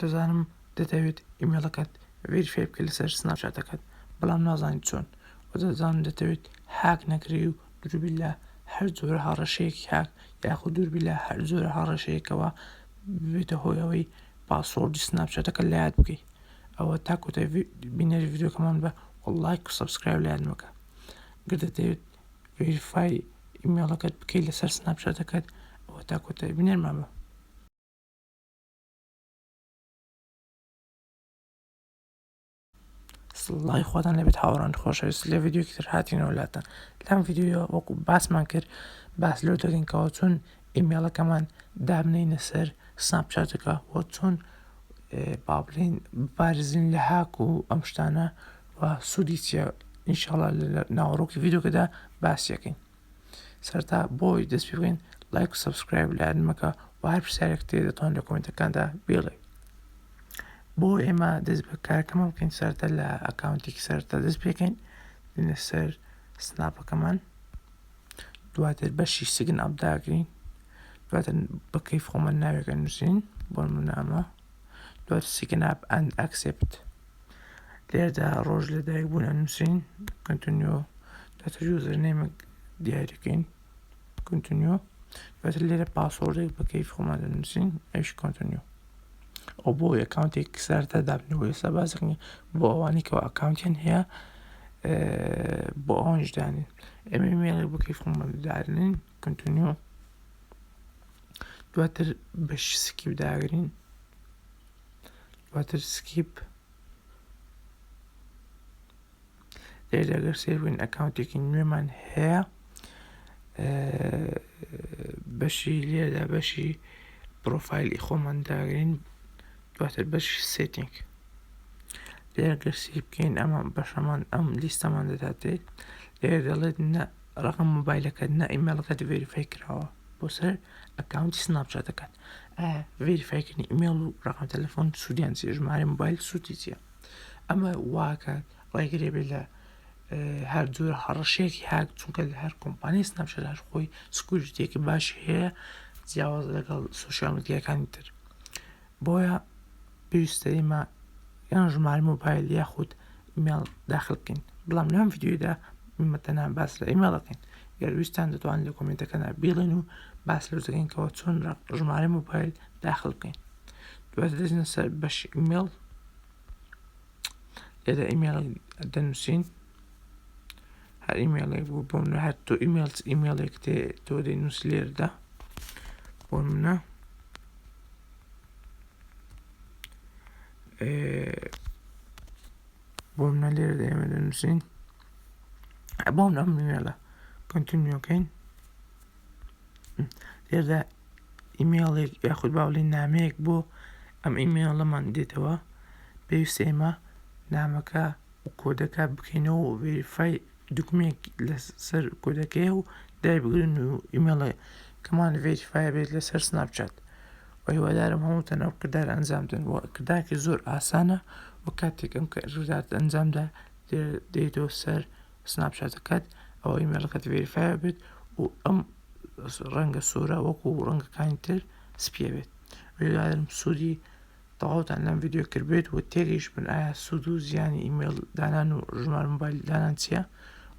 دەزانم دەتەوێت ئیمێڵەکەت ڤێریفای بکە لەسەر سناپچاتەکەت، بەڵام نازانی چۆن، و دەزانم دەتەوێت هاک نەکری و دووربی لە هەر جۆرە هاڕەشەیەکی هاک یاخود دووربی لە هەر جۆرە هاڕەشەیەکەوە بێتە هۆی ئەوەی پاسوۆردی سناپچاتەکە لە یاد بکەیت. ئەوە تا کۆتایی بینەری ڤیدۆکەمان بە لایک و سەبسکرایب لە یاد مەکە. گەر دەتەوێت ڤێریفای ئیمێڵەکەت بکەیت لەسەر سناپچاتەکەت، ئەوە تا کۆتایی بینەرمان بە. سڵای خۆتان لەبێت هاوڕان خۆشەویست، لە ڤیدیۆکی تر هاتینەوە لاتان. لەم ڤیدیۆ وەکو باسمان کرد باس لەو دەکەین کەەوە چۆن ئیمێڵەکەمان دابنینە سەر سناپچاتەکە و چۆن با بڵێن بپارێزین لە هاک و ئەم شتانە و سوودی چیە. ئینشاڵڵا لە ناوەڕۆکی ڤیدۆکەدا باسیەکەین. سەرتا بۆی دەست پێ بکەین لایک و سەبسکرایب لە یاد مەکە و هەر پرسیارێک تێ دەتوان لە کۆمنتەکاندا بێڵێ. بۆ ئێمە دەست بە کارەکەمە بکەین سەرتا لە ئەکاونتێکی سەرتا دەست پێکەین دێنە سەر سناپەکەمان، دواتر بەشی سگن ئەپداگرین، دواتر بە کەیف خۆمان ناوێکە نووسین بۆ نمونە ئەمە، دواتر سگن ئەپ ئەند ئەکسێپت، لێرەدا ڕۆژ لەدایک بوون ئەنووسین، کۆنتینیۆ، دواتر یوزەرنێمە دیاریەکەین، کۆنتینیۆ، دواتر لێرە پاسوۆردێک بە کەیف خۆمان دەنووسین، ئەویش کۆنتینیۆ. ئەو بۆ ئەکاونتێکی سەرتا دابنەوە. ئێستا باسەکەین بۆ ئەوانی کەەوە ئەکاونتیان هەیە بۆ ئەوانش دانین. ئێمە ئیمێڵێک بۆ کەیف خۆمان دارنین، کۆنتینیۆ، دواتر بەشی سکیپ داگرین، دواتر سکیپ، لێرە ئەگەر سێر بووین ئەکاونتێکی نوێمان هەیە، بەشی لێرەدا بەشی پرۆفایلی خۆمان داگرین، دواتر بەشی سێتینگ، لێرە گەر سیر بکەین ئەمە بەشەمان ئەم لیستەمان دەداتێت. لێرە دەڵێت نە ڕقم مۆبایلەکەت نە ئیمێڵەکەت ڤێریفای کراوە بۆ سەر ئەکاونتی سناپچاتەکەت. ڤێریفایکردنی ئیمێڵ و ڕقم تەلەفۆن سوودیان چیە، ژمارە مۆبایل سوودی چییە. ئەمە واکات ڕێگرێ بێت لە هەر جۆرە هەڕەشەیەکی هاک، چونکە لە هەر کۆمپانیای سناپچات هەر خۆی سکیوریتییەکی باشی هەیە جیاواز لەگەڵ سۆشیال میدیاکانی تر. بۆیە پێویستە ئێمە یان ژمارە مۆبایل یاخود ئیمێڵ داخل بکەین، بەڵام لەم ڤیدیۆدا تەنها باس لە ئیمێڵەکەین. گەر ویستان دەتوانن لە کۆمنتەکاندا بڵێن و باس لەو دەکەین کەەوە چۆن ژمارە مۆبایل داخل بکەین. دواتر دەچینە سەر بەشی ئیمێڵ، لێرە ئیمێڵێک دەنووسین، هەر ئیمێڵێک بوو بۆ منە هەر تۆ ئیمێڵێک تۆ دەینووسی لێرەدا بۆ منە بۆ منە لێرەدا ئێمە دەنووسین بۆ من ئەم ئیمێڵە کۆنتینیۆکەین، لێرەدا ئیمێڵێک یاخود با بڵێن نامەیەک بۆ ئەم ئیمێڵەمان دێتەوە. پێویستە ئێمە نامەکە و کۆدەکە بکەینەوە و ڤێریفای دوکمێک لەسەر کۆدەکەیە و دای بگرن و ئیمێڵە کەمان ڤێریفایە بێت لەسەر سناپچات. هیوادارم هەمووتان ئەو کردارە ئەنجام بدەن، کردارێکی زۆر ئاسانە و کاتێک ئەم ڕووداوە ئەنجامدا دێتەوە سەر سناپچاتەکەت، ئەوە ئیمێڵەکەت ڤێریفایە بێت و ئەم ڕەنگە سوورە وەکو ڕەنگەکانی تر سپیە بێت. هیوادارم سوودی تەواوتان لەم ڤیدیۆ کردبێت و تێگەیش بن ئایا سوود و زیانی ئیمێڵ دانان و ژمارە مۆبایل دانان چییە.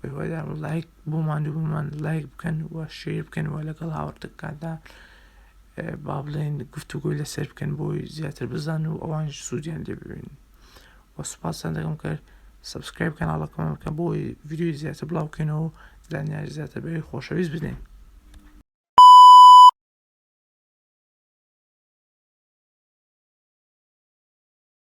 هیوادارم لایک بۆمان دووبمان لایک بکەن و شێر بکەن و لەگەڵ هاوڕێکاندا با بڵێن گفتوگۆی لەسەر بکەن بۆی زیاتر بزان و ئەوانش سوودیان لێ ببینن. و سوپاسان دەکەم کە سەبسکرایب کەناڵەکەمان بکەن بۆی ڤیدیۆی زیاتر بڵاو بکەینەوە و زانیاری زیاتر بەوەی خۆشەویست بدەین.